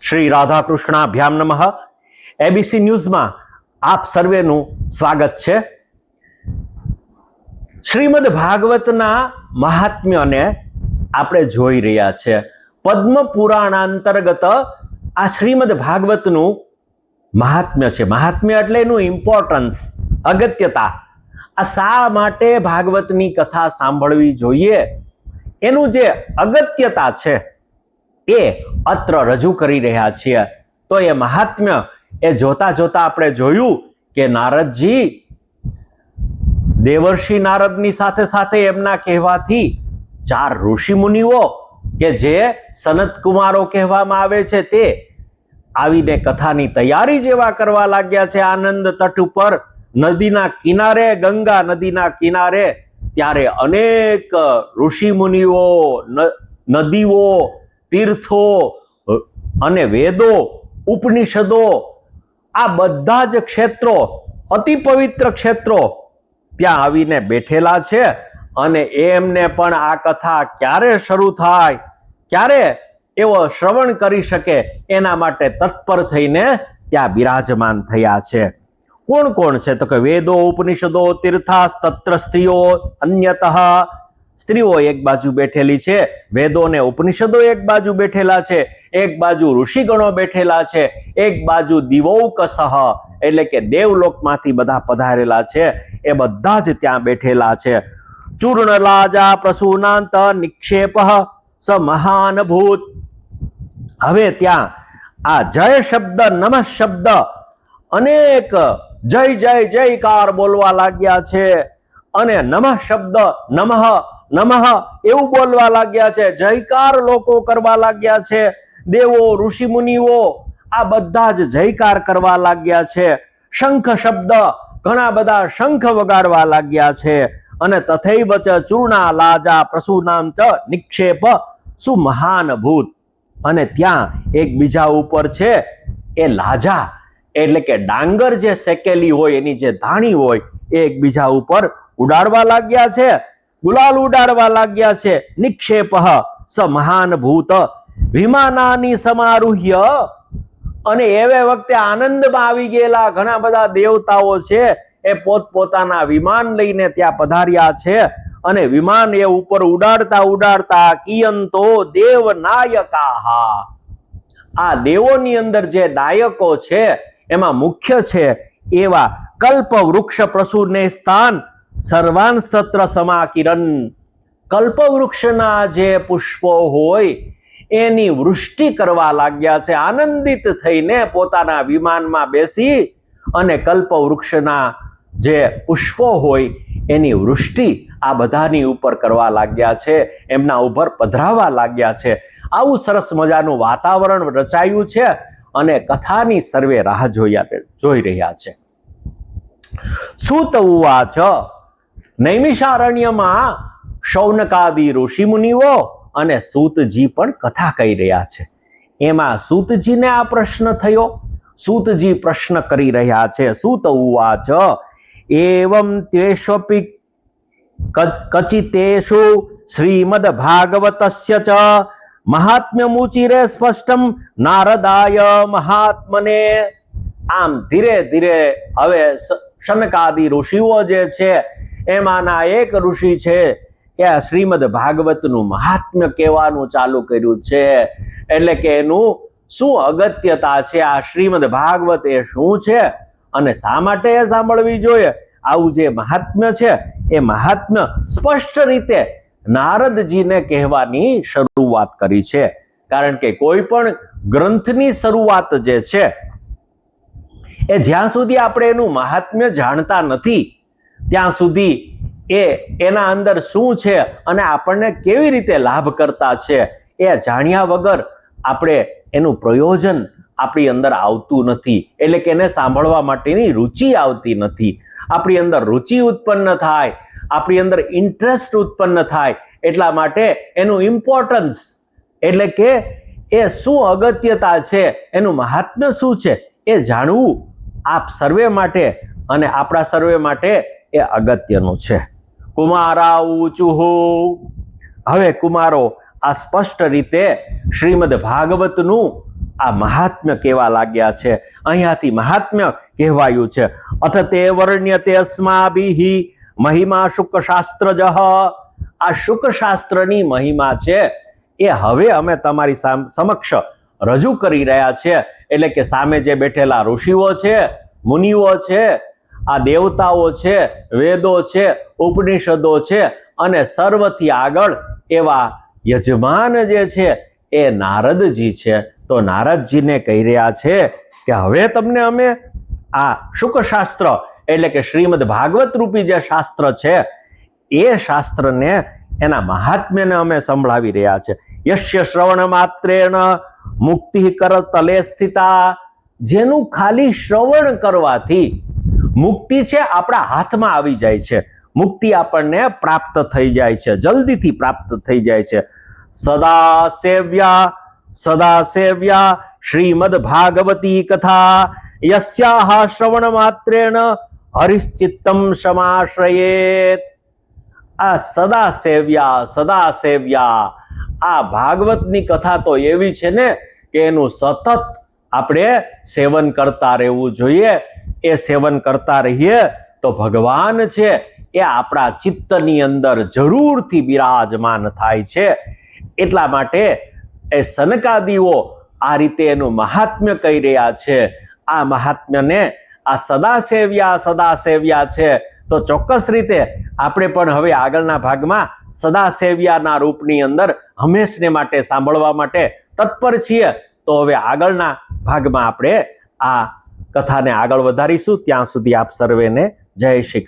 શ્રી રાધાકૃષ્ણાભ્યામ નમઃ. એબીસી ન્યૂઝમાં આપ સર્વેનું સ્વાગત છે. શ્રીમદ ભાગવતના મહાત્મ્યને આપણે જોઈ રહ્યા છે. પદ્મ પુરાણ અંતર્ગત આ શ્રીમદ ભાગવતનું મહાત્મ્ય છે. મહાત્મ્ય એટલે એનું ઇમ્પોર્ટન્સ, અગત્યતા. આ શા માટે ભાગવતની કથા સાંભળવી જોઈએ, એનું જે અગત્યતા છે એ અત્ર રજૂ કરી રહ્યા છીએ. તો એ મહાત્મ્ય એ જોતા જોતા આપણે જોયું કે નારદજી દેવર્ષિ નારદની સાથે સાથે એમના કહેવાથી 4 ઋષિ મુનિઓ કે જે સનત કુમારો કહેવામાં આવે છે તે આવીને કથાની તૈયારી જેવા કરવા લાગ્યા છે. આનંદ તટ ઉપર નદીના કિનારે, ગંગા નદીના કિનારે, ત્યારે અનેક ઋષિ મુનિઓ, નદીઓ, તીર્થો અને વેદો, ઉપનિષદો, આ બધા જ ક્ષેત્રો, અતિ પવિત્ર ક્ષેત્રો ત્યાં આવીને બેઠેલા છે. અને એમને પણ આ કથા ક્યારે શરૂ થાય, ક્યારે એવો શ્રવણ કરી શકે એના માટે તત્પર થઈને ત્યાં બિરાજમાન થયા છે. કોણ કોણ છે? તો કે વેદો, ઉપનિષદો, તીર્થાસ, તત્ર સ્ત્રીઓ અન્યતઃ. સ્ત્રીઓ એક બાજુ બેઠેલી છે, વેદો ને ઉપનિષદો એક બાજુ બેઠેલા છે, એક બાજુ ઋષિગણો બેઠેલા છે, એક બાજુ દિવૌકસઃ એટલે કે દેવલોકમાંથી બધા પધારેલા છે, એ બધા જ ત્યાં બેઠેલા છે. ચૂર્ણલાજા પ્રસૂનાંત નિક્ષેપ સ મહાન ભૂત. હવે ત્યાં આ જય શબ્દ, નમઃ શબ્દ, અનેક જય જય જયકાર બોલવા લાગ્યા છે. અને નમઃ શબ્દ, નમઃ નમઃ એવું બોલવા લાગ્યા છે. જયકાર લોકો કરવા લાગ્યા છે. દેવો, ઋષિ મુનિઓ આ બધા જ જયકાર કરવા લાગ્યા છે. શંખ શબ્દ, ઘણા બધા શંખ વગાડવા લાગ્યા છે. અને તથૈવ ચ ચૂર્ણા લાજા પ્રસૂનાંત નિક્ષેપ સુમહાન ભૂત. અને ત્યાં એકબીજા ઉપર છે એ લાજા એટલે કે ડાંગર જે શેકેલી હોય, એની જે ધાણી હોય એ એકબીજા ઉપર ઉડાડવા લાગ્યા છે, ગુલાલ ઉડાડવા લાગ્યા છે. નિક્ષેપ સ મહાન ભૂત વિમાનાની સમારુહ્ય. અને એવે વખતે આનંદમાં આવી ગયેલા ઘણા બધા દેવતાઓ છે એ પોતપોતાના વિમાન લઈને ત્યાં પધાર્યા છે. અને વિમાન એ ઉપર ઉડાડતા ઉડાડતા કિયંતો દેવ નાયકાહા. આ દેવોની અંદર જે નાયકો છે એમાં મુખ્ય છે એવા કલ્પ વૃક્ષ પ્રસૂને સ્થાન સર્વાન સ્તત્ર સમાકિરન. કલ્પ વૃક્ષના જે પુષ્પો હોય એની વૃષ્ટિ કરવા લાગ્યા છે. આનંદિત થઈને પોતાના વિમાનમાં બેસી અને કલ્પ વૃક્ષના જે પુષ્પો હોય એની વૃષ્ટિ આ બધાની ઉપર કરવા લાગ્યા છે, એમના ઉપર પધરાવા લાગ્યા છે. આવું સરસ મજાનું વાતાવરણ રચાયું છે અને કથાની સર્વે રાહ જોઈ રહ્યા છે. સૂત ઉવાચ. નૈમિષારણ્યમાં શૌનકાદિ ઋષિ મુનિઓ અને સૂતજી પણ કથા કહી રહ્યા છે. એમાં સૂતજીને આ પ્રશ્ન થયો. સૂતજી પ્રશ્ન કરી રહ્યા છે. સૂત ઉવાચ. એવં ત્વેષ્વપી કચિતેષુ શ્રીમદ ભાગવતસ્ય ચ મહાત્મ્યમુચિરે સ્પષ્ટમ નારદાય મહાત્મને. આમ ધીરે ધીરે હવે શનકાદિ ઋષિઓ જે છે એમાંના એક ઋષિ છે એ શ્રીમદ ભાગવતનું મહાત્મ્ય કહેવાનું ચાલુ કર્યું છે. એટલે કે એનું શું અગત્યતા છે, આ શ્રીમદ ભાગવત એ શું છે અને શા માટે એ સાંભળવી જોઈએ, આવું જે મહાત્મ્ય છે એ મહાત્મ્ય સ્પષ્ટ રીતે નારદજીને કહેવાની શરૂઆત કરી છે. કારણ કે કોઈ પણ ગ્રંથની શરૂઆત જે છે એ જ્યાં સુધી આપણે એનું મહાત્મ્ય જાણતા નથી ત્યાં સુધી એના અંદર શું છે અને આપણને કેવી રીતે લાભ કરતા છે એ જાણ્યા વગર આપણે એનું પ્રયોજન આપણી અંદર આવતું નથી. એટલે કે એને સાંભળવા માટેની રુચિ આવતી નથી. આપણી અંદર રુચિ ઉત્પન્ન થાય, આપણી અંદર ઇન્ટરેસ્ટ ઉત્પન્ન થાય. એટલા માટે એનું ઇમ્પોર્ટન્સ એટલે કે એ શું અગત્યતા છે, એનું મહાત્મ્ય શું છે એ જાણવું આપ સર્વે માટે અને આપણા સર્વે માટે એ અગત્યનું છે. કુમારા ઊચુહુ. હવે કુમારો આ સ્પષ્ટ રીતે શ્રીમદ ભાગવતનું આ મહાત્મ્ય કેવા લાગ્યા છે. અહીંયાથી મહાત્મ્ય કહેવાયું છે. અથ તે વર્ણ્યતે અસ્માભિ મહિમા શુક શાસ્ત્રજઃ. આ શુક શાસ્ત્રની મહિમા છે એ હવે અમે તમારી સમક્ષ રજૂ કરી રહ્યા છીએ. એટલે કે સામે જે બેઠેલા ઋષિઓ છે, મુનિઓ છે, આ દેવતાઓ છે, વેદો છે, ઉપનિષદો છે અને સર્વથી આગળ એવા યજમાન જે છે એ નારદજી છે. તો નારદજીને કહી રહ્યા છે કે હવે તમને અમે આ શુક શાસ્ત્ર એટલે કે શ્રીમદ ભાગવત રૂપી જે શાસ્ત્ર છે એ શાસ્ત્રને એના મહાત્મ્યને અમે સંભળાવી રહ્યા છે. યશ્ય શ્રવણ માત્રેણ મુક્તિ કર તલે સ્થિતા. જેનું ખાલી શ્રવણ કરવાથી મુક્તિ છે આપણા હાથમાં આવી જાય છે. મુક્તિ આપણને પ્રાપ્ત થઈ જાય છે, જલ્દીથી પ્રાપ્ત થઈ જાય છે. સદા સેવ્યા શ્રીમદ ભાગવતી કથા યસ્યાહ શ્રવણ માત્રેણ હરિશ્ચિત્તમ સમાશ્રયેત. આ સદા સેવ્યા આ ભાગવતની કથા તો એવી છે ને કે એનું સતત આપણે સેવન કરતા રહેવું જોઈએ. એ સેવન કરતા રહીએ તો ભગવાન છે એ આપણા ચિત્તની અંદર જરૂરથી બિરાજમાન થાય છે. એટલા માટે એ સનકાદીઓ આ રીતે એનું મહાત્મ્ય કહી રહ્યા છે. આ મહાત્મ્યને આ સદા સેવ્યા છે. તો ચોક્કસ રીતે આપણે પણ હવે આગળના ભાગમાં સદા સેવ્યાના રૂપની અંદર હંમેશને માટે સાંભળવા માટે તત્પર છીએ. તો હવે આગળના ભાગમાં આપણે આ કથાને આગળ વધારીશું. ત્યાં સુધી આપ સર્વેને જય શ્રી